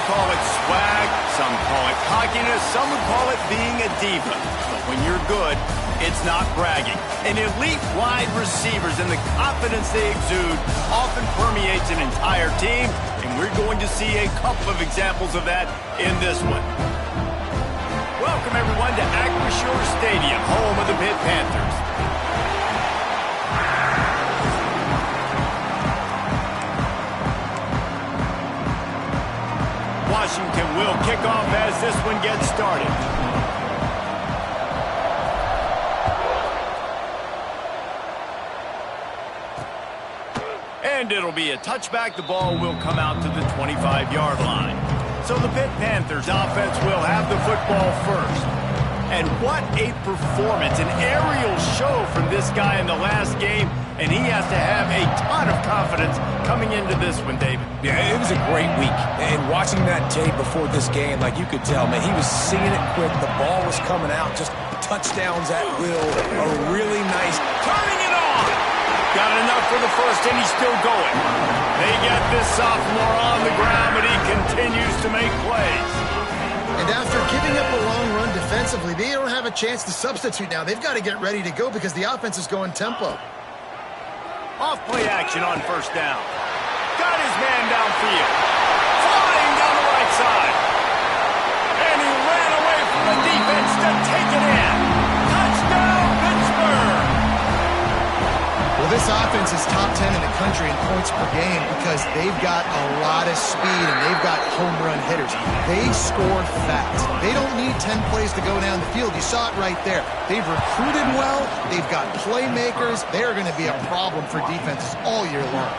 call it swag, some call it cockiness, some would call it being a diva. But when you're good, it's not bragging. And elite wide receivers and the confidence they exude often permeates an entire team, and we're going to see a couple of examples of that in this one. Welcome, everyone, to Acrisure Stadium, home of the Pitt Panthers. Washington will kick off as this one gets started. And it'll be a touchback. The ball will come out to the 25-yard line. So the Pitt Panthers offense will have the football first. And what a performance, an aerial show from this guy in the last game, and he has to have a ton of confidence coming into this one, David. Yeah, it was a great week. And watching that tape before this game, like you could tell, man, he was seeing it quick. The ball was coming out, just touchdowns at will. A really nice turning it on. Got enough for the first, and he's still going. They get this sophomore on the ground, but he continues to make plays. And after giving up a long run defensively, they don't have a chance to substitute now. They've got to get ready to go because the offense is going tempo. Off play action on first down. Got his man downfield. Flying down the right side. And he ran away from the defense to take it in. Touchdown, Pittsburgh! Well, this offense is top 10 in the country in points per game because they've got a lot of speed and they've got home run hitters. They score fast. They don't need 10 plays to go down the field. You saw it right there. They've recruited well. They've got playmakers. They're going to be a problem for defenses all year long.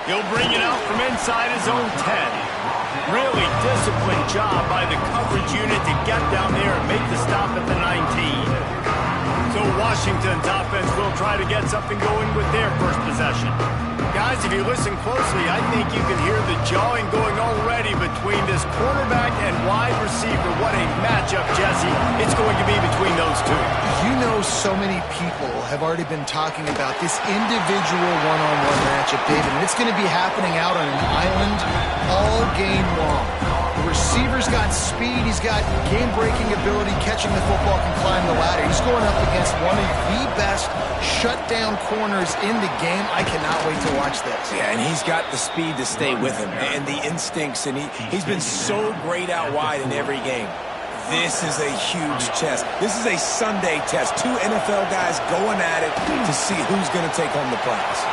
He'll bring it out from inside his own 10. Really disciplined job by the coverage unit to get down there and make the stop at the 19. So Washington's offense will try to get something going with their first possession. Guys, if you listen closely, I think you can hear the jawing going already between this quarterback and wide receiver. What a matchup, Jesse, it's going to be between those two. You know, so many people have already been talking about this individual one-on-one matchup, David, and it's going to be happening out on an island all game long. The receiver's got speed, he's got game-breaking ability, catching the football, can climb the ladder. He's going up against one of the best shutdown corners in the game. I cannot wait to watch this. Yeah, and he's got the speed to stay with him and the instincts, and he's been so great out wide in every game. This is a huge test. This is a Sunday test. Two NFL guys going at it to see who's going to take home the prize.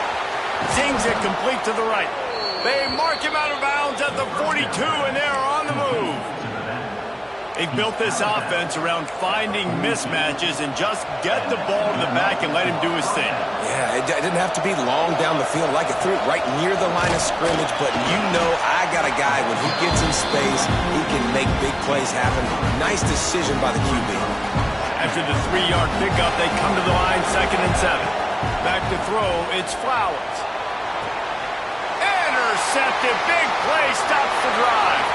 Zings it complete to the right. They mark him out of bounds at the 42, and they're on the move. They've built this offense around finding mismatches and just get the ball to the back and let him do his thing. Yeah, it didn't have to be long down the field. Like it threw it right near the line of scrimmage, but you know I got a guy, when he gets in space, he can make big plays happen. Nice decision by the QB. After the 3-yard pickup, they come to the line, 2nd and 7. Back to throw, it's Flowers. Intercepted, big play, stops the drive.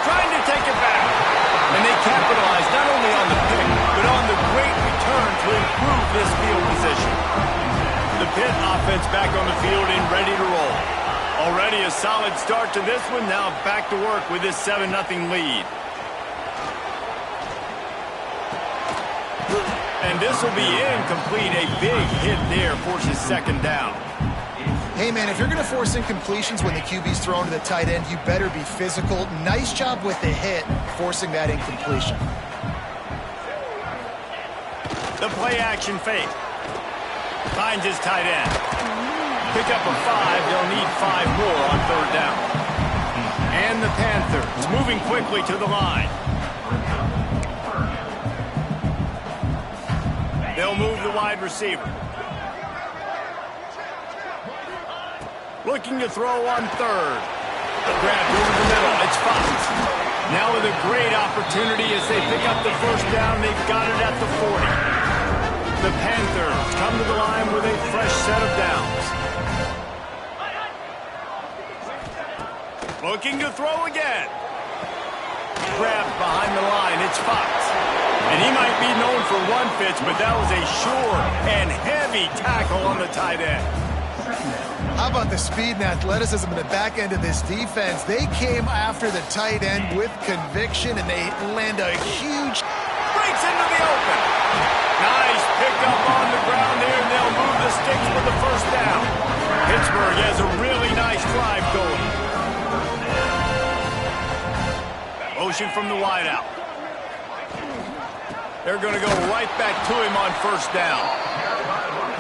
Trying to take it back. And they capitalize not only on the pick, but on the great return to improve this field position. The Pitt offense back on the field and ready to roll. Already a solid start to this one, now back to work with this 7-0 lead. And this will be incomplete. A big hit there forces 2nd down. Hey, man, if you're going to force incompletions when the QB's thrown to the tight end, you better be physical. Nice job with the hit, forcing that incompletion. The play-action fake. Finds his tight end. Pick up a 5. They'll need 5 more on 3rd down. And the Panthers moving quickly to the line. They'll move the wide receiver. Looking to throw on 3rd. Grabbed over the middle. It's Fox. Now with a great opportunity as they pick up the 1st down. They've got it at the 40. The Panthers come to the line with a fresh set of downs. Looking to throw again. Grabbed behind the line. It's Fox. And he might be known for one pitch, but that was a sure and heavy tackle on the tight end. How about the speed and athleticism in the back end of this defense? They came after the tight end with conviction, and they land a huge... Breaks into the open. Nice pickup on the ground there, and they'll move the sticks for the first down. Pittsburgh has a really nice drive going. Motion from the wideout. They're going to go right back to him on first down.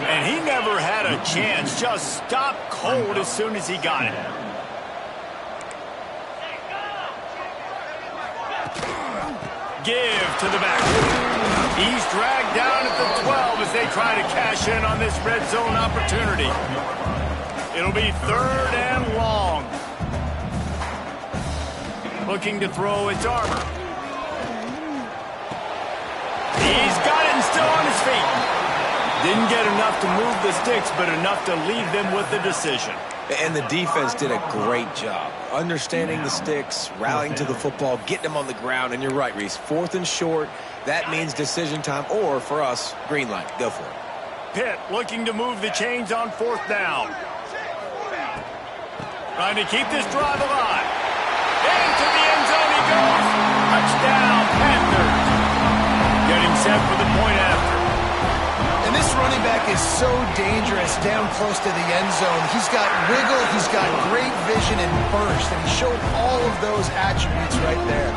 And he never had a chance. Just stopped cold as soon as he got it. Give to the back. He's dragged down at the 12 as they try to cash in on this red zone opportunity. It'll be 3rd and long. Looking to throw, it's Armour. He's got it and still on his feet. Didn't get enough to move the sticks, but enough to leave them with the decision. And the defense did a great job understanding the sticks, rallying to the football, getting them on the ground. And you're right, Reese, 4th and short. That means decision time, or for us, green light. Go for it. Pitt looking to move the chains on 4th down. Trying to keep this drive alive. Into the end zone he goes. Touchdown, Panthers. Getting set for the point after. And this running back is so dangerous down close to the end zone. He's got wiggle, he's got great vision and burst, and he showed all of those attributes right there.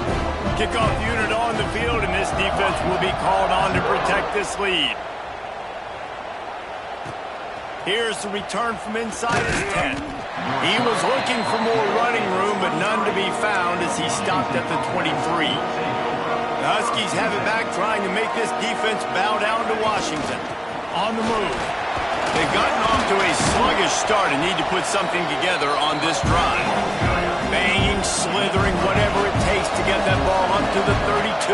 Kickoff unit on the field, and this defense will be called on to protect this lead. Here's the return from inside his 10. He was looking for more running room, but none to be found as he stopped at the 23. The Huskies have it back, trying to make this defense bow down to Washington. On the move. They've gotten off to a sluggish start and need to put something together on this drive. Banging, slithering, whatever it takes to get that ball up to the 32.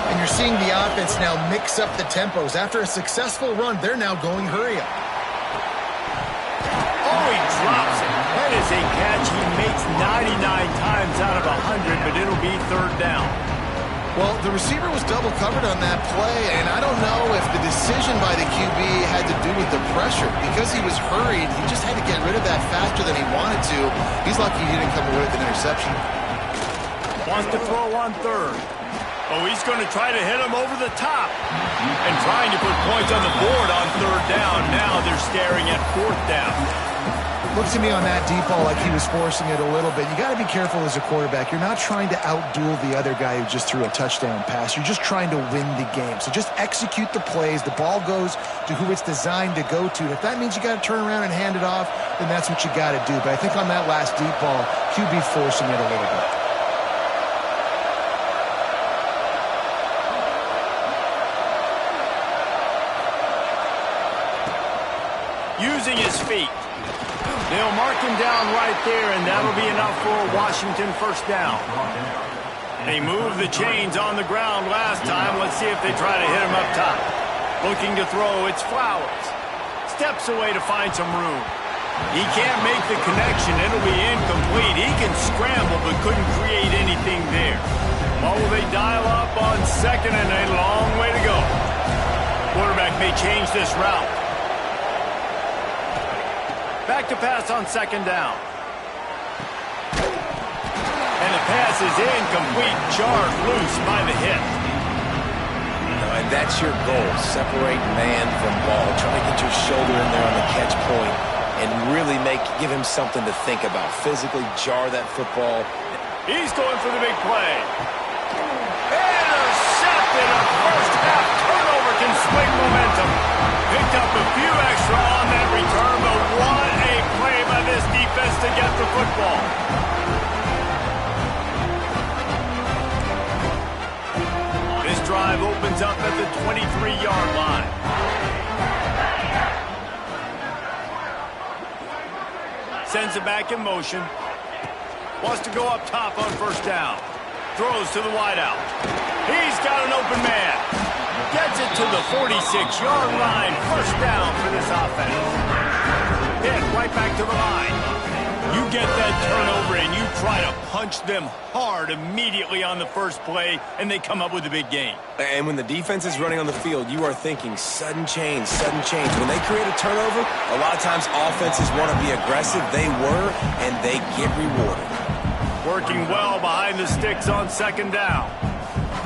And you're seeing the offense now mix up the tempos. After a successful run, they're now going hurry up. Oh, he drops it. That is a catch he makes 99 times out of 100, but it'll be 3rd down. Well, the receiver was double covered on that play, and I don't know if the decision by the QB had to do with the pressure. Because he was hurried, he just had to get rid of that faster than he wanted to. He's lucky he didn't come away with an interception. Wants to throw on 3rd. Oh, he's going to try to hit him over the top. And trying to put points on the board on 3rd down. Now they're staring at 4th down. Looks to me on that deep ball like he was forcing it a little bit. You got to be careful as a quarterback. You're not trying to outduel the other guy who just threw a touchdown pass. You're just trying to win the game. So just execute the plays. The ball goes to who it's designed to go to. If that means you got to turn around and hand it off, then that's what you got to do. But I think on that last deep ball, QB forcing it a little bit. Using his feet. They'll mark him down right there, and that'll be enough for a Washington 1st down. They moved the chains on the ground last time. Let's see if they try to hit him up top. Looking to throw, it's Flowers. Steps away to find some room. He can't make the connection. It'll be incomplete. He can scramble, but couldn't create anything there. What will they dial up on 2nd and a long way to go? Quarterback may change this route. Back to pass on 2nd down. And the pass is incomplete, jarred loose by the hit. And that's your goal, separate man from ball. Try to get your shoulder in there on the catch point and really give him something to think about. Physically jar that football. He's going for the big play. Intercepted. A first half turnover can swing momentum. Picked up a few extra on that return, but what a play by this defense to get the football. This drive opens up at the 23-yard line. Sends it back in motion. Wants to go up top on 1st down. Throws to the wideout. He's got an open man. Gets it to the 46-yard line. 1st down for this offense. Pitt right back to the line. You get that turnover and you try to punch them hard immediately on the first play, and they come up with a big gain. And when the defense is running on the field, you are thinking sudden change, sudden change. When they create a turnover, a lot of times offenses want to be aggressive. They were, and they get rewarded. Working well behind the sticks on second down.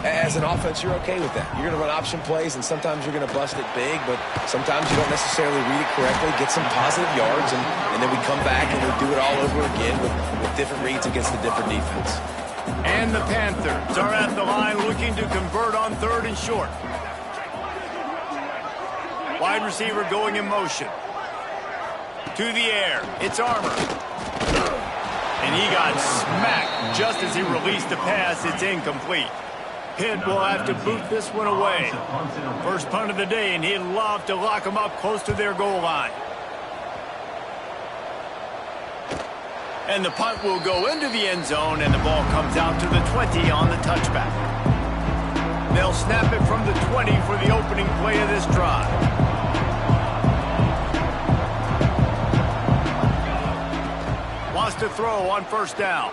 As an offense, you're okay with that. You're going to run option plays, and sometimes you're going to bust it big, but sometimes you don't necessarily read it correctly, get some positive yards, and then we come back and we do it all over again with different reads against the different defense. And the Panthers are at the line looking to convert on 3rd and short. Wide receiver going in motion. To the air. It's Armour. And he got smacked just as he released the pass. It's incomplete. Pitt will have to boot this one away. First punt of the day, and he'd love to lock them up close to their goal line. And the punt will go into the end zone, and the ball comes out to the 20 on the touchback. They'll snap it from the 20 for the opening play of this drive. Wants to throw on first down.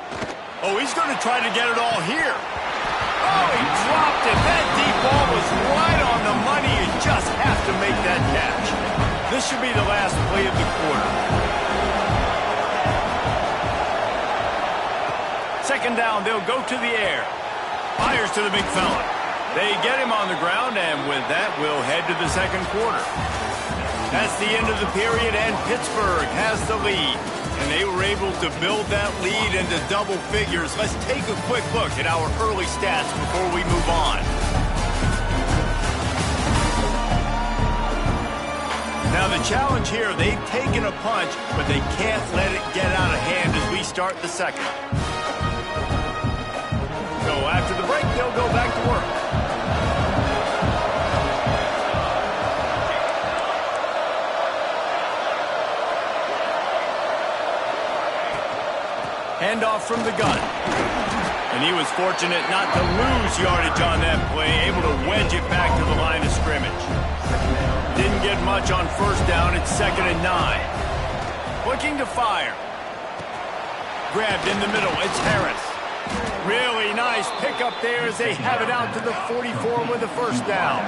Oh, he's going to try to get it all here. Oh, he dropped it. That deep ball was right on the money. You just have to make that catch. This should be the last play of the quarter. Second down, they'll go to the air. Fires to the big fella. They get him on the ground, and with that, we'll head to the second quarter. That's the end of the period, and Pittsburgh has the lead. And they were able to build that lead into double figures. Let's take a quick look at our early stats before we move on. Now the challenge here, they've taken a punch, but they can't let it get out of hand as we start the second. So after the break, they'll go back to work. Handoff from the gun. And he was fortunate not to lose yardage on that play, able to wedge it back to the line of scrimmage. Didn't get much on first down. It's 2nd and 9. Looking to fire. Grabbed in the middle. It's Harris. Really nice pickup there as they have it out to the 44 with the first down.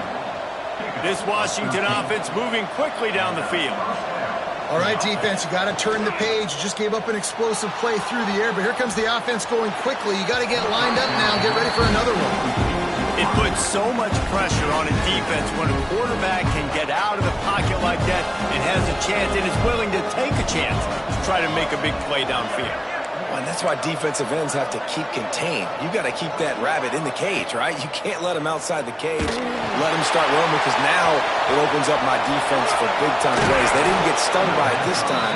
This Washington offense moving quickly down the field. All right, defense, you got to turn the page. You just gave up an explosive play through the air, but here comes the offense going quickly. You got to get lined up now and get ready for another one. It puts so much pressure on a defense when a quarterback can get out of the pocket like that and has a chance and is willing to take a chance to try to make a big play downfield. And that's why defensive ends have to keep contained. You got to keep that rabbit in the cage, right? You can't let him outside the cage. Let him start roaming, because now it opens up my defense for big-time plays. They didn't get stung by it this time.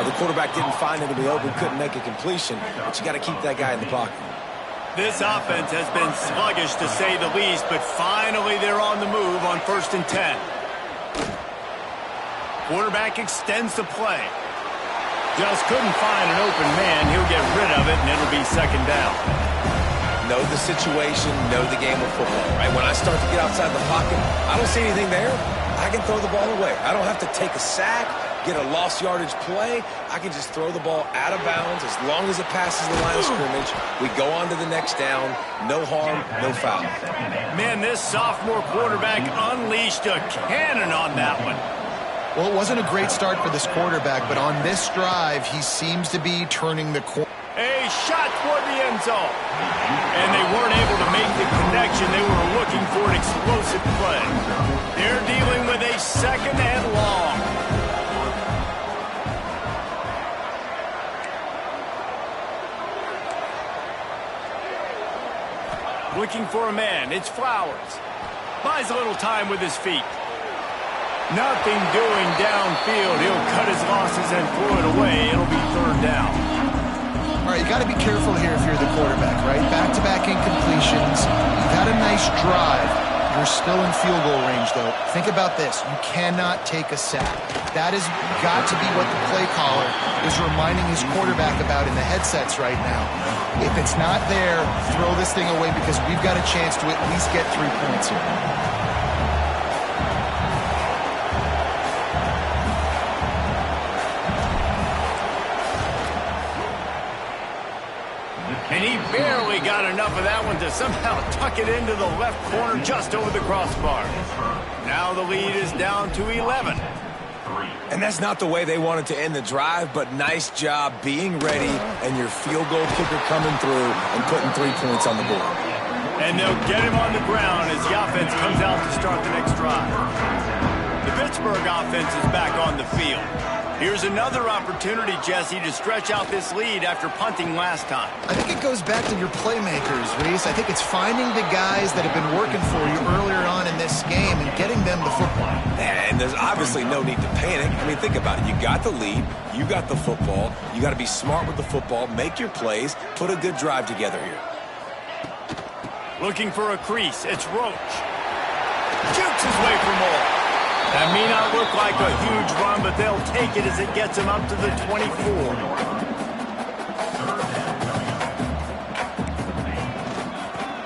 The quarterback didn't find it to be open, couldn't make a completion, but you got to keep that guy in the pocket. This offense has been sluggish, to say the least, but finally they're on the move on 1st and 10. Quarterback extends the play. Just couldn't find an open man. He'll get rid of it, and it'll be 2nd down. Know the situation, know the game of football, right? When I start to get outside the pocket, I don't see anything there. I can throw the ball away. I don't have to take a sack, get a lost yardage play. I can just throw the ball out of bounds as long as it passes the line of scrimmage. We go on to the next down. No harm, no foul. Man, this sophomore quarterback unleashed a cannon on that one. Well, it wasn't a great start for this quarterback, but on this drive, he seems to be turning the corner. A shot toward the end zone. And they weren't able to make the connection. They were looking for an explosive play. They're dealing with a 2nd and long. Looking for a man. It's Flowers. Buys a little time with his feet. Nothing doing downfield. He'll cut his losses and throw it away. It'll be 3rd down. All right, you got to be careful here if you're the quarterback, right? Back-to-back incompletions. You've had a nice drive. You're still in field goal range, though. Think about this. You cannot take a sack. That has got to be what the play caller is reminding his quarterback about in the headsets right now. If it's not there, throw this thing away, because we've got a chance to at least get 3 points here. barely got enough of that one to somehow tuck it into the left corner just over the crossbar. Now the lead is down to 11. And that's not the way they wanted to end the drive, but nice job being ready and your field goal kicker coming through and putting 3 points on the board. And they'll get him on the ground as the offense comes out to start the next drive. The Pittsburgh offense is back on the field. Here's another opportunity, Jesse, to stretch out this lead after punting last time. I think it goes back to your playmakers, Reese. I think it's finding the guys that have been working for you earlier on in this game and getting them the football. And there's obviously no need to panic. I mean, think about it. You got the lead. You got the football. You got to be smart with the football. Make your plays. Put a good drive together here. Looking for a crease. It's Roach. Jukes his way for more. That may not look like a huge run, but they'll take it as it gets him up to the 24.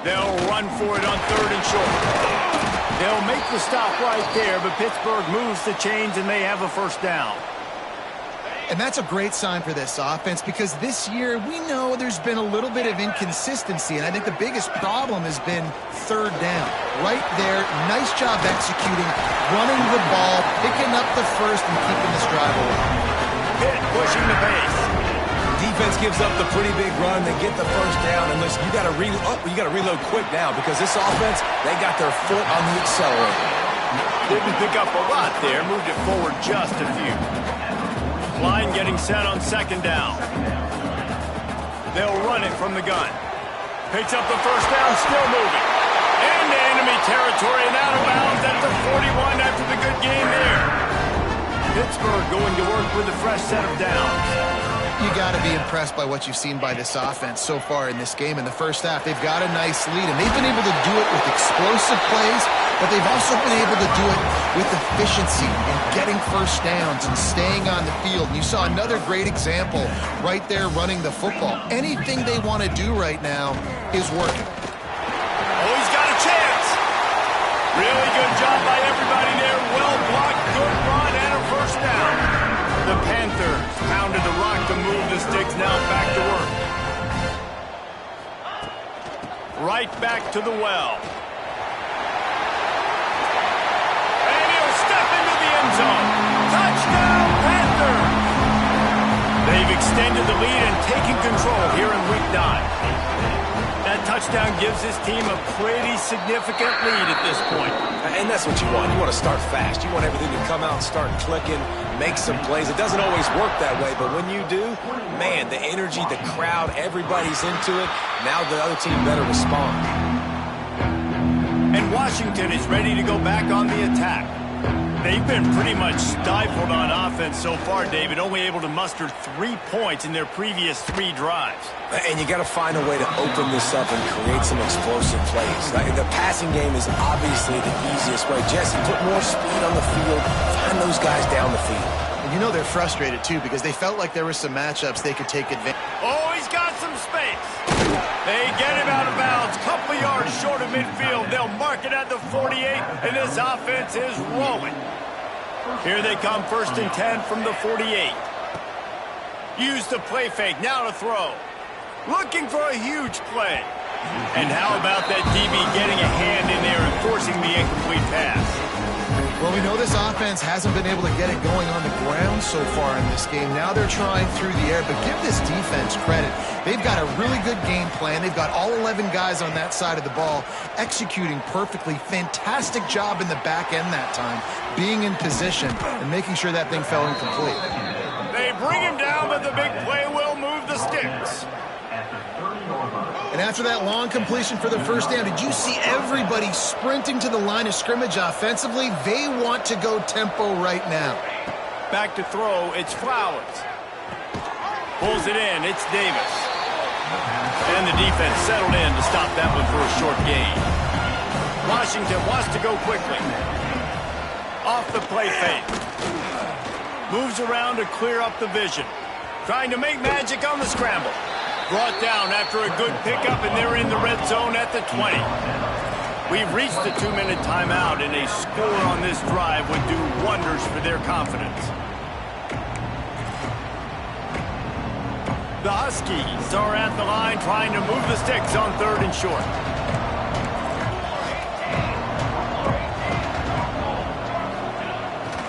They'll run for it on 3rd and short. They'll make the stop right there, but Pittsburgh moves the chains and they have a first down. And that's a great sign for this offense because this year we know there's been a little bit of inconsistency, and I think the biggest problem has been 3rd down. Right there, nice job executing, running the ball, picking up the first, and keeping this drive alive. Pitt pushing the pace. Defense gives up the pretty big run. They get the first down, and listen, you got to reload quick now because this offense, they got their foot on the accelerator. Didn't pick up a lot there, moved it forward just a few. Line getting set on 2nd down. They'll run it from the gun. Picks up the first down, still moving. Into enemy territory and out of bounds at the 41 after the good game there. Pittsburgh going to work with a fresh set of downs. You got to be impressed by what you've seen by this offense so far in this game. In the first half, they've got a nice lead, and they've been able to do it with explosive plays, but they've also been able to do it with efficiency and getting first downs and staying on the field. And you saw another great example right there running the football. Anything they want to do right now is working. Oh, he's got a chance. Really good job by everybody there. Well blocked, good run, and a first down. The Panthers pounded the rock to move the sticks, now back to work. Right back to the well. And he'll step into the end zone. Touchdown, Panthers! They've extended the lead and taken control here in Week 9. That touchdown gives his team a pretty significant lead at this point. And that's what you want. You want to start fast. You want everything to come out and start clicking, make some plays. It doesn't always work that way, but when you do, man, the energy, the crowd, everybody's into it. Now the other team better respond. And Washington is ready to go back on the attack. They've been pretty much stifled on offense so far, David, only able to muster 3 points in their previous 3 drives. And you got to find a way to open this up and create some explosive plays. The passing game is obviously the easiest way. Jesse, put more speed on the field. Find those guys down the field. And you know they're frustrated, too, because they felt like there were some matchups they could take advantage. Oh, he's got some space. They get him out of bounds. Couple yards short of midfield. They'll mark it at the 48, and this offense is rolling. Here they come, 1st and 10 from the 48. Use the play fake, now to throw. Looking for a huge play. And how about that DB getting a hand in there and forcing the incomplete pass? Well, we know this offense hasn't been able to get it going on the ground so far in this game. Now they're trying through the air, but give this defense credit. They've got a really good game plan. They've got all 11 guys on that side of the ball executing perfectly. Fantastic job in the back end that time, being in position and making sure that thing fell incomplete. They bring him down, but the big play will move the sticks. And after that long completion for the first down, did you see everybody sprinting to the line of scrimmage offensively? They want to go tempo right now. Back to throw, it's Flowers. Pulls it in, it's Davis. And the defense settled in to stop that one for a short gain. Washington wants to go quickly. Off the play fake. Moves around to clear up the vision. Trying to make magic on the scramble. Brought down after a good pickup, and they're in the red zone at the 20. We've reached the 2-minute timeout, and a score on this drive would do wonders for their confidence. The Huskies are at the line trying to move the sticks on 3rd and short.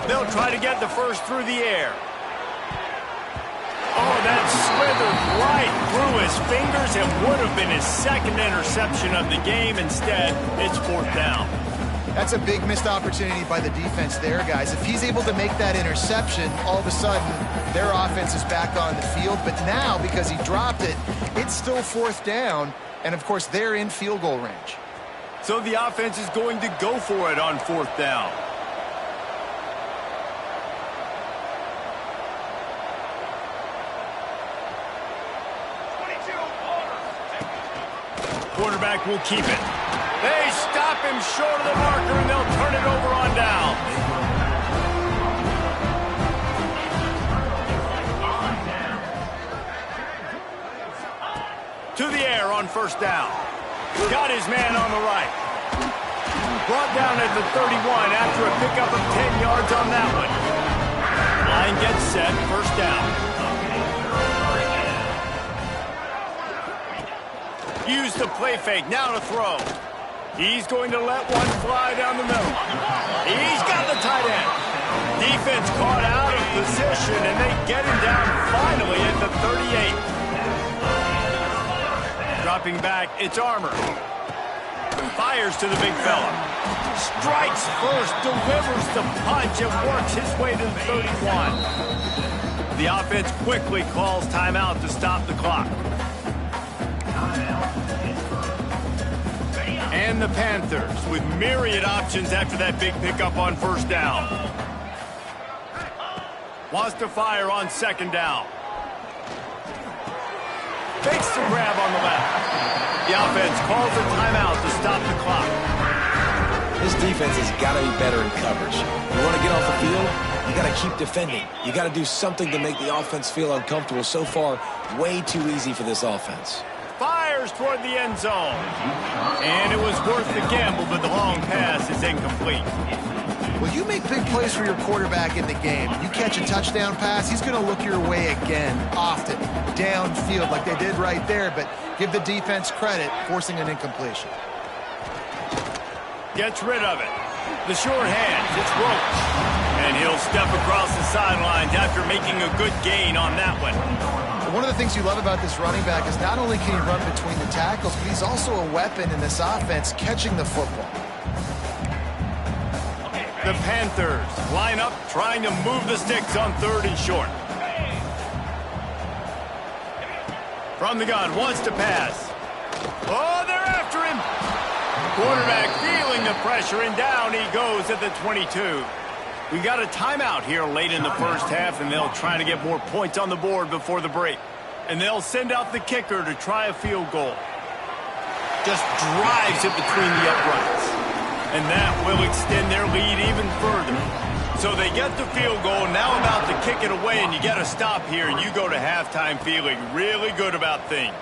They'll try to get the first through the air. Oh, that slithered right through his fingers and would have been his 2nd interception of the game. Instead, it's 4th down. That's a big missed opportunity by the defense there, guys. If he's able to make that interception, all of a sudden, their offense is back on the field. But now, because he dropped it, it's still 4th down. And, of course, they're in field goal range. So the offense is going to go for it on 4th down. Quarterback will keep it. They stop him short of the marker, and they'll turn it over on down. To the air on 1st down. Got his man on the right. Brought down at the 31 after a pickup of 10 yards on that one. Line gets set, 1st down. Use the play fake, now to throw. He's going to let one fly down the middle. He's got the tight end. Defense caught out of position, and they get him down finally at the 38. Dropping back, it's Armour. Fires to the big fella. Strikes first, delivers the punch, and works his way to the 31. The offense quickly calls timeout to stop the clock. And the Panthers with myriad options after that big pickup on 1st down. Wants to fire on 2nd down. Fakes the grab on the left. The offense calls a timeout to stop the clock. This defense has got to be better in coverage. You want to get off the field, you got to keep defending. You got to do something to make the offense feel uncomfortable. So far, way too easy for this offense. Fires toward the end zone. And it was worth the gamble, but the long pass is incomplete. Well, you make big plays for your quarterback in the game. You catch a touchdown pass, he's going to look your way again, often, downfield like they did right there, but give the defense credit, forcing an incompletion. Gets rid of it. The short hands, it's Roach. And he'll step across the sidelines after making a good gain on that one. One of the things you love about this running back is not only can he run between the tackles, but he's also a weapon in this offense, catching the football. The Panthers line up trying to move the sticks on 3rd and short. From the gun, wants to pass. Oh, they're after him. Quarterback feeling the pressure, and down he goes at the 22. We got a timeout here late in the 1st half, and they'll try to get more points on the board before the break. And they'll send out the kicker to try a field goal. Just drives it between the uprights. And that will extend their lead even further. So they get the field goal, now about to kick it away, and you get a stop here, and you go to halftime feeling really good about things.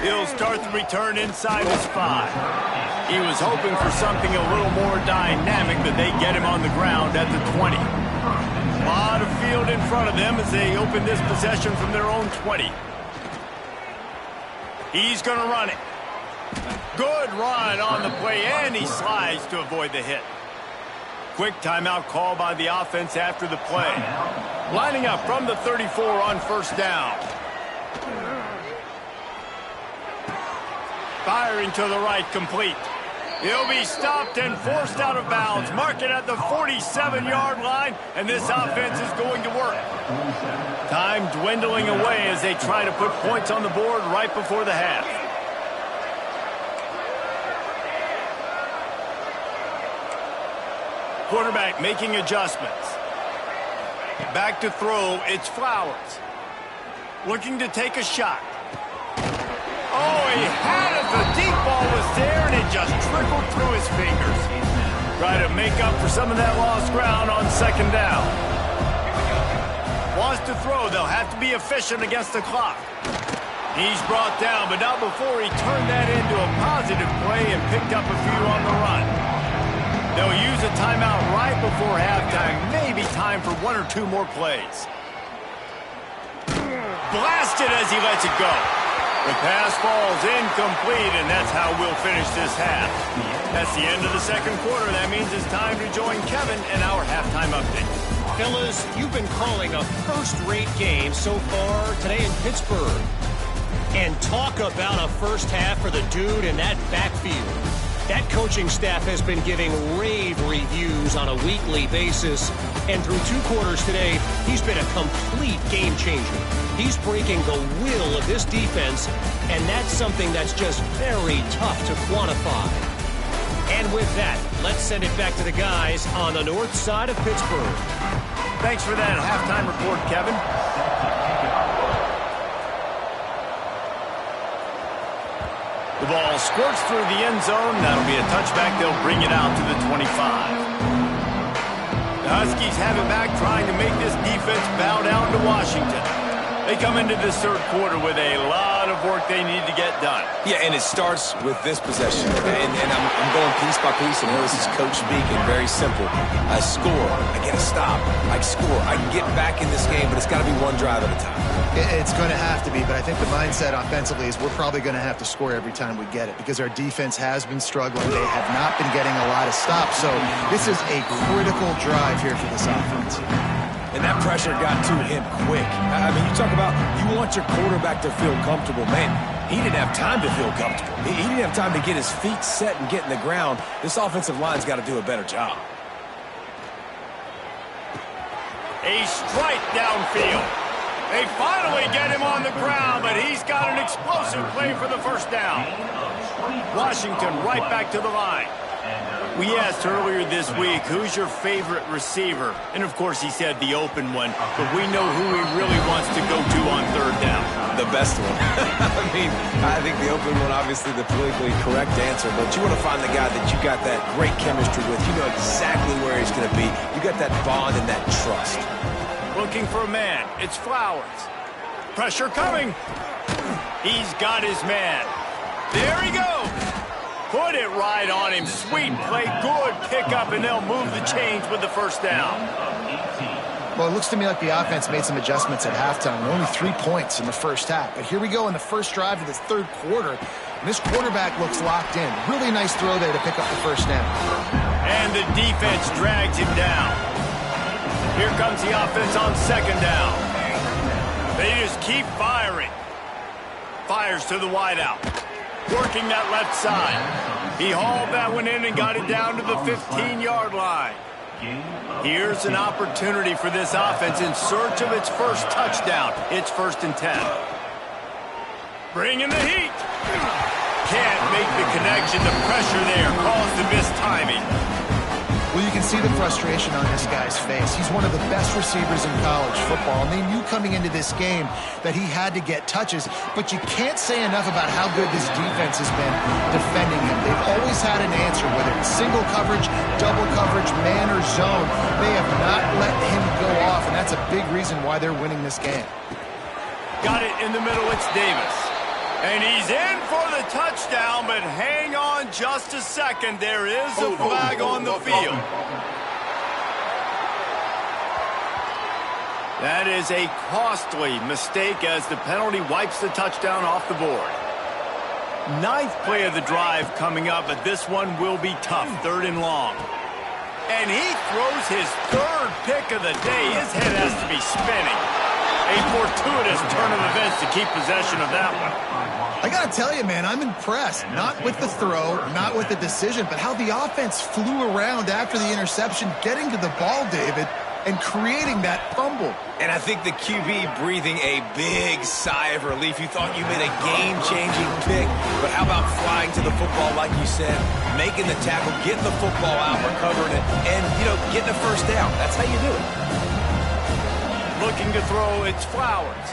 He'll start the return inside his 5. He was hoping for something a little more dynamic, but they get him on the ground at the 20. A lot of field in front of them as they open this possession from their own 20. He's going to run it. Good run on the play, and he slides to avoid the hit. Quick timeout call by the offense after the play. Lining up from the 34 on 1st down. Firing to the right, complete. He'll be stopped and forced out of bounds. Mark it at the 47-yard line, and this offense is going to work. Time dwindling away as they try to put points on the board right before the half. Quarterback making adjustments. Back to throw, it's Flowers. Looking to take a shot. Oh, he had it. The deep ball was there, and it just trickled through his fingers. Try to make up for some of that lost ground on 2nd down. Wants to throw. They'll have to be efficient against the clock. He's brought down, but not before he turned that into a positive play and picked up a few on the run. They'll use a timeout right before halftime. Maybe time for 1 or 2 more plays. blasted as he lets it go. The pass falls incomplete, and that's how we'll finish this half. That's the end of the second quarter. That means it's time to join Kevin and our halftime update. Fellas, you've been calling a first-rate game so far today in Pittsburgh. And talk about a first half for the dude in that backfield. That coaching staff has been giving rave reviews on a weekly basis. And through 2 quarters today, he's been a complete game changer. He's breaking the will of this defense, and that's something that's just very tough to quantify. And with that, let's send it back to the guys on the north side of Pittsburgh. Thanks for that halftime report, Kevin. The ball squirts through the end zone. That'll be a touchback. They'll bring it out to the 25. The Huskies have it back, trying to make this defense bow down to Washington. They come into this third quarter with a lot of work they need to get done. Yeah, and it starts with this possession. And I'm going piece by piece, and this is coach speaking. Very simple. I score. I get a stop. I score. I can get back in this game, but it's got to be one drive at a time. It's going to have to be, but I think the mindset offensively is we're probably going to have to score every time we get it because our defense has been struggling. They have not been getting a lot of stops, so this is a critical drive here for this offense. And that pressure got to him quick. I mean, you talk about you want your quarterback to feel comfortable. Man, he didn't have time to feel comfortable. He didn't have time to get his feet set and get in the ground. This offensive line's got to do a better job. A strike downfield. They finally get him on the ground, but he's got an explosive play for the first down. Washington right back to the line. We asked earlier this week, who's your favorite receiver? And, of course, he said the open one, but we know who he really wants to go to on third down. The best one. I think the open one, obviously the politically correct answer, but you want to find the guy that you got that great chemistry with. You know exactly where he's going to be. You got that bond and that trust. Looking for a man. It's Flowers. Pressure coming. He's got his man. There he goes. Put it right on him. Sweet play. Good pickup, and they'll move the chains with the first down. Well, it looks to me like the offense made some adjustments at halftime. Only 3 points in the first half. But here we go in the first drive of this third quarter. And this quarterback looks locked in. Really nice throw there to pick up the first down. And the defense drags him down. Here comes the offense on second down. They just keep firing. Fires to the wideout. Working that left side. He hauled that one in and got it down to the 15-yard line. Here's an opportunity for this offense in search of its first touchdown. It's 1st and 10. Bringing the heat. Can't make the connection. The pressure there caused the mistiming. Well, you can see the frustration on this guy's face. He's one of the best receivers in college football, and they knew coming into this game that he had to get touches, but you can't say enough about how good this defense has been defending him. They've always had an answer, whether it's single coverage, double coverage, man or zone. They have not let him go off, and that's a big reason why they're winning this game. Got it in the middle. It's Davis. And he's in for the touchdown, but hang on just a second. There is a flag on the field. That is a costly mistake as the penalty wipes the touchdown off the board. 9th play of the drive coming up, but this one will be tough. 3rd and long. And he throws his 3rd pick of the day. His head has to be spinning. A fortuitous turn of events to keep possession of that one. I got to tell you, man, I'm impressed. Not with the throw, not with the decision, but how the offense flew around after the interception, getting to the ball, David, and creating that fumble. And I think the QB breathing a big sigh of relief. You thought you made a game-changing pick, but how about flying to the football, like you said, making the tackle, getting the football out, recovering it, and, getting a first down. That's how you do it. Looking to throw, it's Flowers.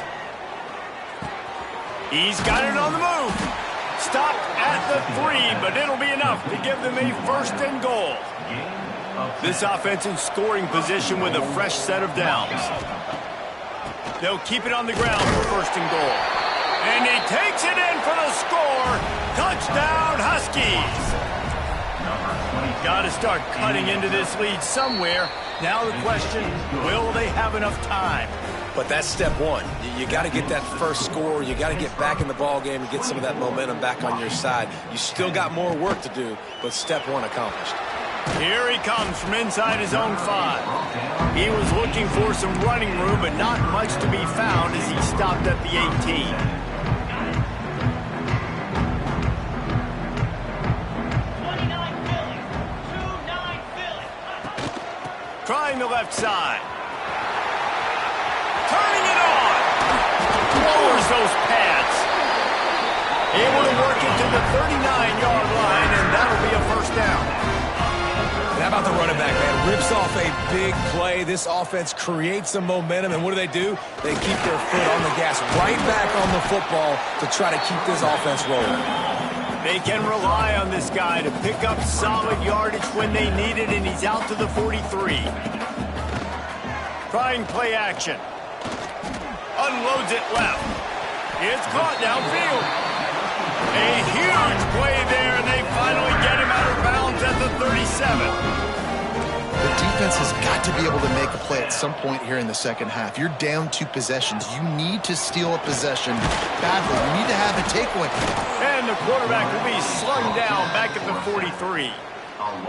He's got it on the move. Stopped at the 3, but it'll be enough to give them a 1st and goal. This offense in scoring position with a fresh set of downs. They'll keep it on the ground for 1st and goal. And he takes it in for the score. Touchdown, Huskies. Got to start cutting into this lead somewhere. Now the question, will they have enough time? But that's step one. You got to get that first score. You got to get back in the ball game and get some of that momentum back on your side. You still got more work to do, but step one accomplished. Here he comes from inside his own 5. He was looking for some running room, but not much to be found as he stopped at the 18. Trying the left side. Turning it on. Lowers those pads. Able to work it to the 39-yard line, and that'll be a first down. How about the running back, man? Rips off a big play. This offense creates some momentum, and what do? They keep their foot on the gas right back on the football to try to keep this offense rolling. They can rely on this guy to pick up solid yardage when they need it, and he's out to the 43. Trying play action. Unloads it left. It's caught downfield. A huge play there, and they finally get him out of bounds at the 37. The defense has got to be able to make a play at some point here in the second half. You're down 2 possessions. You need to steal a possession badly. You need to have a takeaway. And the quarterback will be slung down back at the 43.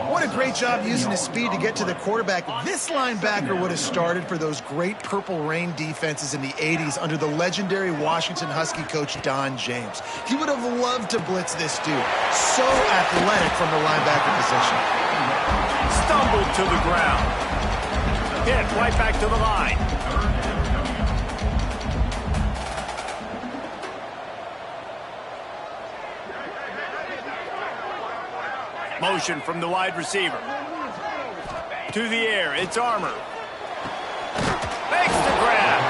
What a great job using his speed to get to the quarterback. This linebacker would have started for those great Purple Rain defenses in the 80s under the legendary Washington Husky coach Don James. He would have loved to blitz this dude. So athletic from the linebacker position. Stumbled to the ground. Hit right back to the line. Motion from the wide receiver. To the air, it's Armour. Makes the grab.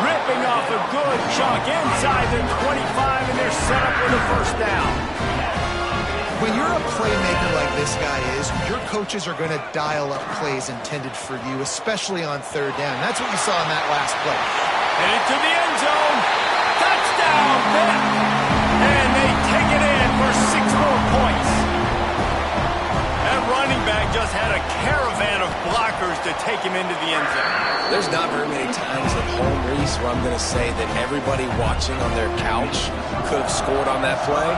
Ripping off a good chunk inside the 25, and they're set up with a first down. When you're a playmaker like this guy is, your coaches are going to dial up plays intended for you, especially on third down. That's what you saw in that last play. Headed to the end zone. Touchdown, Pitt. And they take it in for 6 more points. That running back just had a caravan of blockers to take him into the end zone. There's not very many times at home, Reese, where I'm going to say that everybody watching on their couch could have scored on that play.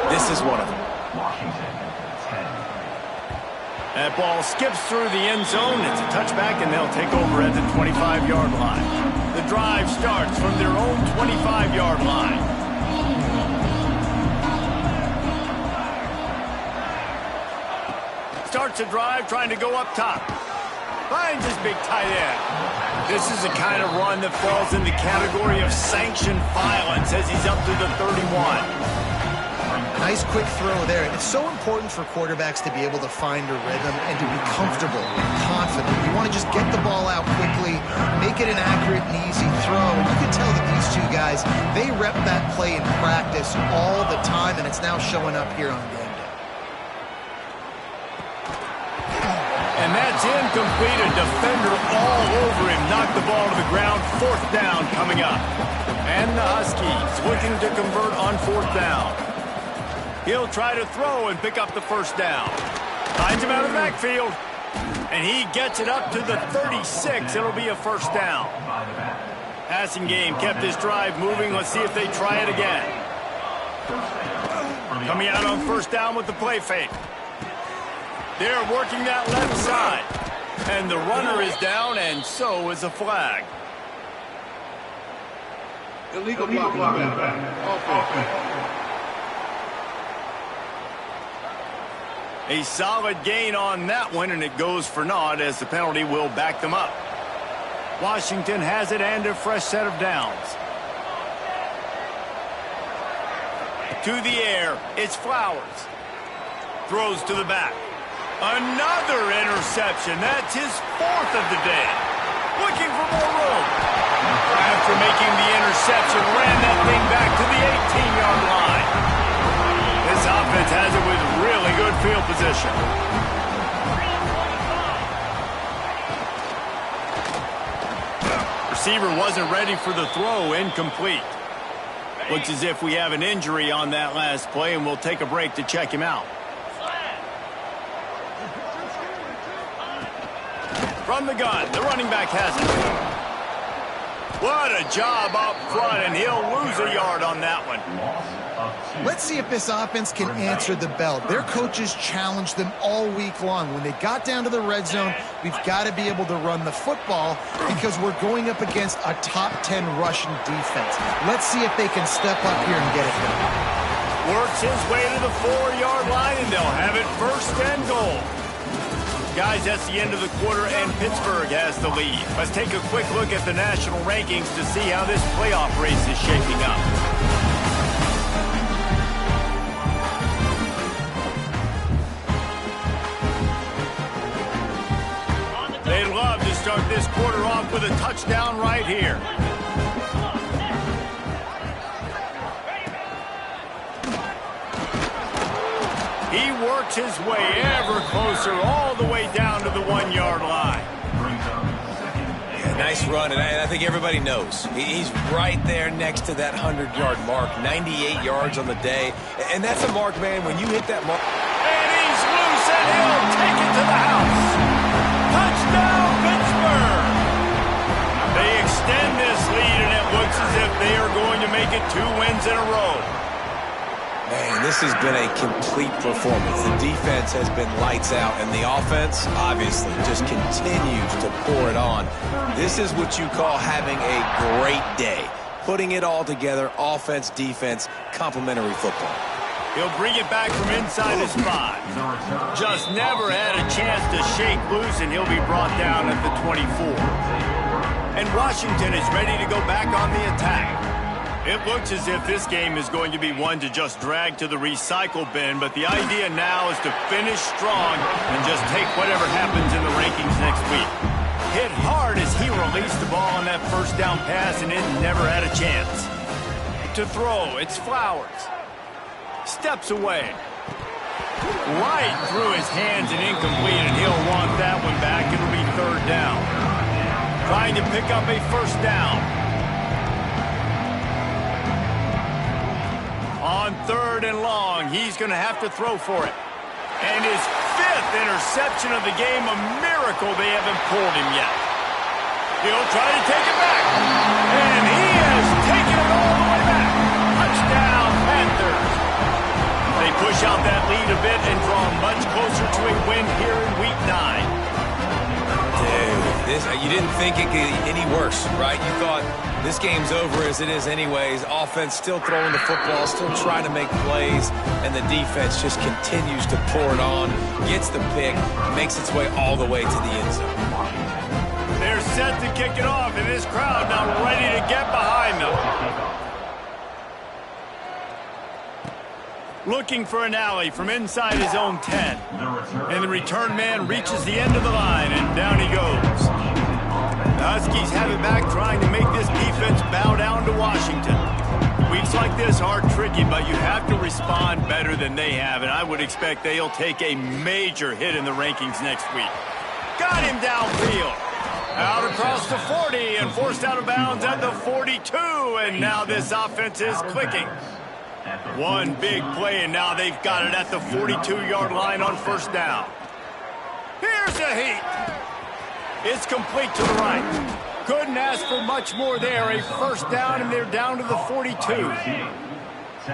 This is one of them. That ball skips through the end zone. It's a touchback, and they'll take over at the 25-yard line. The drive starts from their own 25-yard line. Starts a drive trying to go up top. Finds his big tight end. This is the kind of run that falls in the category of sanctioned violence as he's up to the 31. Nice quick throw there. It's so important for quarterbacks to be able to find a rhythm and to be comfortable and confident. You want to just get the ball out quickly, make it an accurate and easy throw. And you can tell that these two guys, they rep that play in practice all the time, and it's now showing up here on game day. And that's incomplete. A defender all over him. Knocked the ball to the ground. 4th down coming up. And the Huskies looking to convert on 4th down. He'll try to throw and pick up the first down. Finds him out of the backfield. And he gets it up to the 36. It'll be a first down. Passing game kept this drive moving. Let's see if they try it again. Coming out on first down with the play fake. They're working that left side. And the runner is down, and so is a flag. Illegal block. A solid gain on that one, and it goes for naught as the penalty will back them up. Washington has it and a fresh set of downs. To the air, it's Flowers. Throws to the back. Another interception. That's his 4th of the day. Looking for more room. After making the interception, ran that thing back to the 18-yard line. This offense has it with really good field position. Receiver wasn't ready for the throw. Incomplete. Looks as if we have an injury on that last play, and we'll take a break to check him out. From the gun, the running back has it. What a job up front, and he'll lose a yard on that one. Let's see if this offense can answer the bell. Their coaches challenged them all week long. When they got down to the red zone, we've got to be able to run the football because we're going up against a top 10 Russian defense. Let's see if they can step up here and get it done. Works his way to the 4-yard line, and they'll have it 1st and goal. Guys, that's the end of the quarter, and Pittsburgh has the lead. Let's take a quick look at the national rankings to see how this playoff race is shaping up. They'd love to start this quarter off with a touchdown right here. He works his way ever closer all the way down to the 1-yard line. Yeah, nice run, and I think everybody knows. He's right there next to that 100-yard mark, 98 yards on the day. And that's a mark, man, when you hit that mark. And he's loose, and he'll take it to the house. Touchdown, Pittsburgh! They extend this lead, and it looks as if they are going to make it 2 wins in a row. Man, this has been a complete performance. The defense has been lights out, and the offense, obviously, just continues to pour it on. This is what you call having a great day. Putting it all together, offense, defense, complementary football. He'll bring it back from inside his 5. Just never had a chance to shake loose, and he'll be brought down at the 24. And Washington is ready to go back on the attack. It looks as if this game is going to be one to just drag to the recycle bin, but the idea now is to finish strong and just take whatever happens in the rankings next week. Hit hard as he released the ball on that 1st down pass, and it never had a chance. To throw, it's Flowers. Steps away. Right through his hands and incomplete, and he'll want that one back. It'll be 3rd down. Trying to pick up a 1st down. On 3rd and long, he's going to have to throw for it. And his 5th interception of the game, a miracle they haven't pulled him yet. He'll try to take it back. And he has taken it all the way back. Touchdown, Panthers. They push out that lead a bit and draw much closer to a win here in Week 9. Dude, you didn't think it could get any worse, right? You thought this game's over as it is anyways. Offense still throwing the football, still trying to make plays, and the defense just continues to pour it on, gets the pick, makes its way all the way to the end zone. They're set to kick it off, and this crowd now ready to get behind them. Looking for an alley from inside his own 10. And the return man reaches the end of the line, and down he goes. The Huskies have it back, trying to make this defense bow down to Washington. Weeks like this are tricky, but you have to respond better than they have, and I would expect they'll take a major hit in the rankings next week. Got him downfield. Out across the 40 and forced out of bounds at the 42, and now this offense is clicking. One big play, and now they've got it at the 42-yard line on 1st down. Here's the heat. It's complete to the right. Couldn't ask for much more there. A 1st down, and they're down to the 42.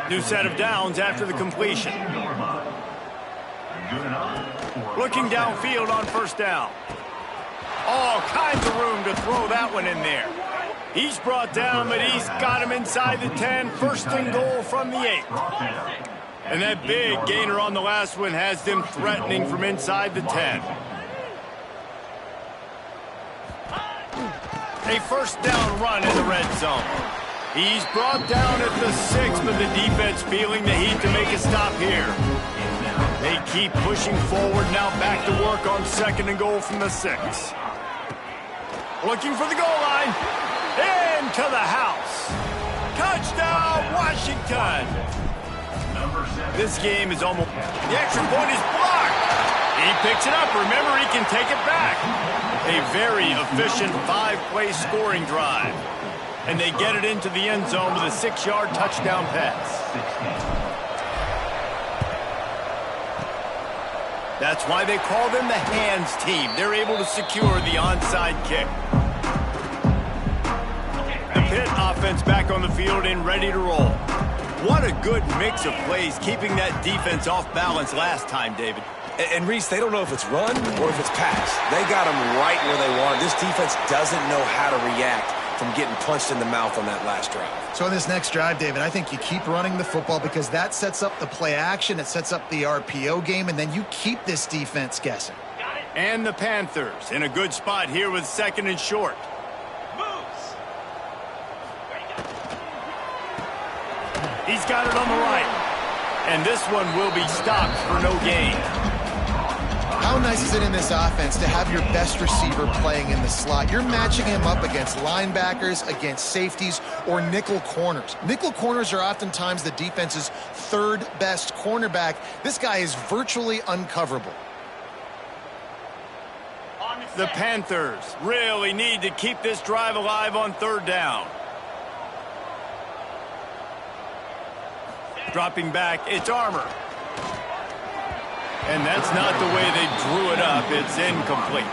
New set of downs after the completion. Looking downfield on 1st down. All kinds of room to throw that one in there. He's brought down, but he's got him inside the 10. 1st and goal from the 8. And that big gainer on the last one has them threatening from inside the 10. A 1st down run in the red zone. He's brought down at the 6, but the defense feeling the heat to make a stop here. They keep pushing forward, now back to work on 2nd and goal from the 6. Looking for the goal line. Into the house. Touchdown, Washington. This game is almost... The extra point is blocked. He picks it up. Remember, he can take it back. A very efficient 5-play scoring drive. And they get it into the end zone with a 6-yard touchdown pass. That's why they call them the hands team. They're able to secure the onside kick. The Pitt offense back on the field and ready to roll. What a good mix of plays, keeping that defense off balance last time, David. And Reese, they don't know if it's run or if it's pass. They got them right where they want. This defense doesn't know how to react from getting punched in the mouth on that last drive. So in this next drive, David, I think you keep running the football because that sets up the play action, it sets up the RPO game, and then you keep this defense guessing. And the Panthers in a good spot here with 2nd and short. He's got it on the right. And this one will be stopped for no gain. How nice is it in this offense to have your best receiver playing in the slot? You're matching him up against linebackers, against safeties, or nickel corners. Nickel corners are oftentimes the defense's 3rd best cornerback. This guy is virtually uncoverable. The Panthers really need to keep this drive alive on 3rd down. Dropping back, it's Armour. And that's not the way they drew it up. It's incomplete.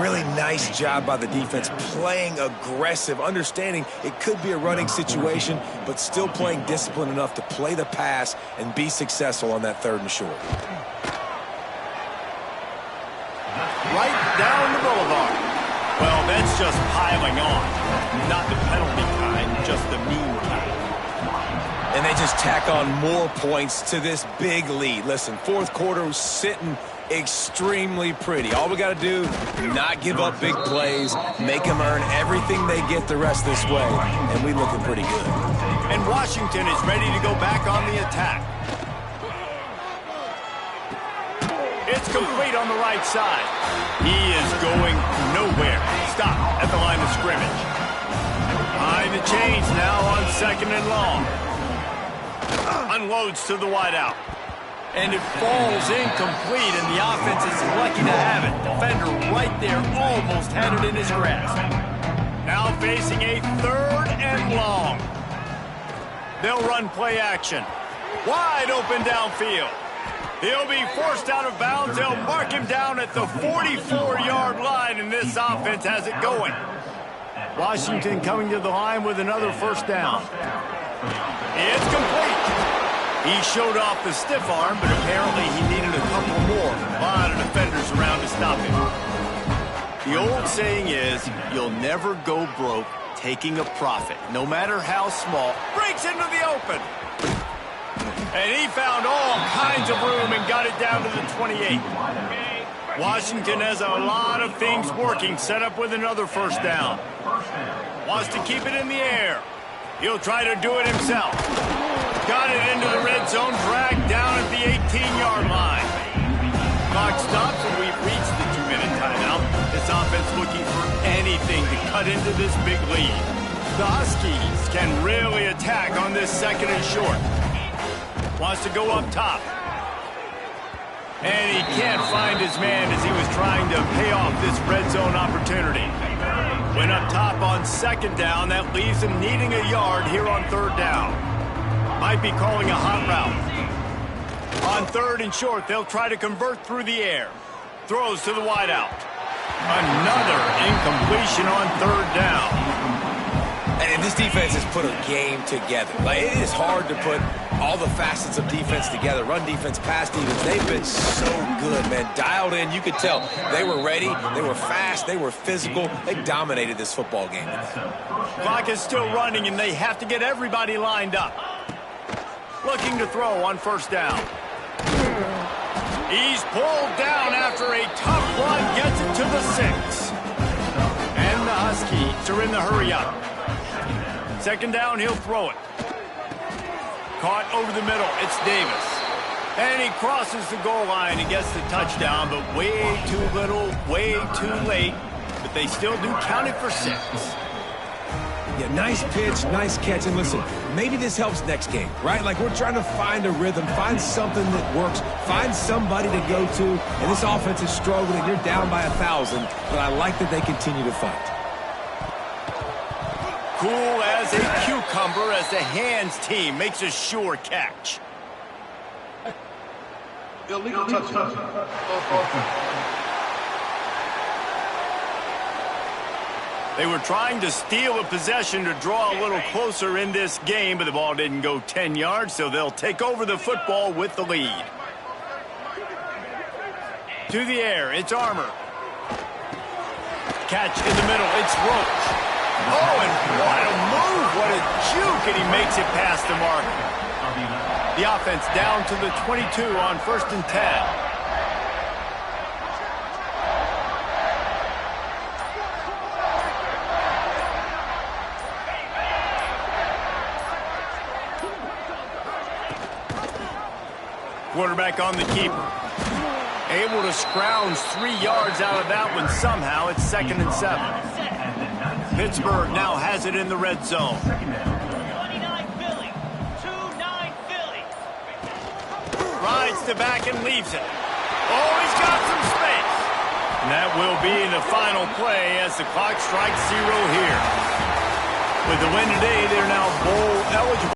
Really nice job by the defense, playing aggressive, understanding it could be a running situation, but still playing disciplined enough to play the pass and be successful on that 3rd and short. Right down the boulevard. Well, that's just piling on. Not the penalty kind, just the mean kind. And they just tack on more points to this big lead. Listen, 4th quarter was sitting extremely pretty. All we got to do, not give up big plays, make them earn everything they get the rest of this way, and we looking pretty good. And Washington is ready to go back on the attack. It's complete on the right side. He is going nowhere. Stop at the line of scrimmage. Behind the chains now on 2nd and long. Unloads to the wideout. And it falls incomplete, and the offense is lucky to have it. Defender right there almost had it in his grasp. Now facing a 3rd and long. They'll run play action. Wide open downfield. He'll be forced out of bounds. They'll mark him down at the 44-yard line, and this offense has it going. Washington coming to the line with another 1st down. It's complete. He showed off the stiff arm, but apparently he needed a couple more. A lot of defenders around to stop him. The old saying is, you'll never go broke taking a profit, no matter how small. Breaks into the open. And he found all kinds of room and got it down to the 28. Washington has a lot of things working, set up with another 1st down. Wants to keep it in the air. He'll try to do it himself. Got it into the red zone, dragged down at the 18-yard line. Clock stops, and we've reached the 2-minute timeout. This offense looking for anything to cut into this big lead. The Huskies can really attack on this 2nd and short. Wants to go up top. And he can't find his man as he was trying to pay off this red zone opportunity. Went up top on 2nd down. That leaves him needing a yard here on 3rd down. Might be calling a hot route. On 3rd and short, they'll try to convert through the air. Throws to the wideout. Another incompletion on 3rd down. And this defense has put a game together. Like, it is hard to put all the facets of defense together. Run defense, pass defense. They've been so good, man. Dialed in. You could tell they were ready. They were fast. They were physical. They dominated this football game today. Clock is still running, and they have to get everybody lined up. Looking to throw on 1st down. He's pulled down after a tough run. Gets it to the 6. And the Huskies are in the hurry-up. 2nd down, he'll throw it. Caught over the middle. It's Davis. And he crosses the goal line and gets the touchdown, but way too little, way too late. But they still do count it for 6. Yeah, nice pitch, nice catch. And listen, maybe this helps next game, right? Like, we're trying to find a rhythm, find something that works, find somebody to go to. And this offense is struggling. You're down by 1,000, but I like that they continue to fight. Cool as a cucumber as the hands team makes a sure catch. Illegal touchdown. They were trying to steal a possession to draw a little closer in this game, but the ball didn't go 10 yards, so they'll take over the football with the lead. To the air, it's Armour. Catch in the middle, it's Roach. Oh, and what a move, what a juke, and he makes it past the mark. The offense down to the 22 on 1st and 10. Quarterback on the keeper. Able to scrounge 3 yards out of that one somehow. It's 2nd and 7. Pittsburgh now has it in the red zone. 29 Philly. 2-9 Philly. Rides to back and leaves it. Oh, he's got some space. And that will be the final play as the clock strikes 0 here. With the win today, they're now bowl eligible.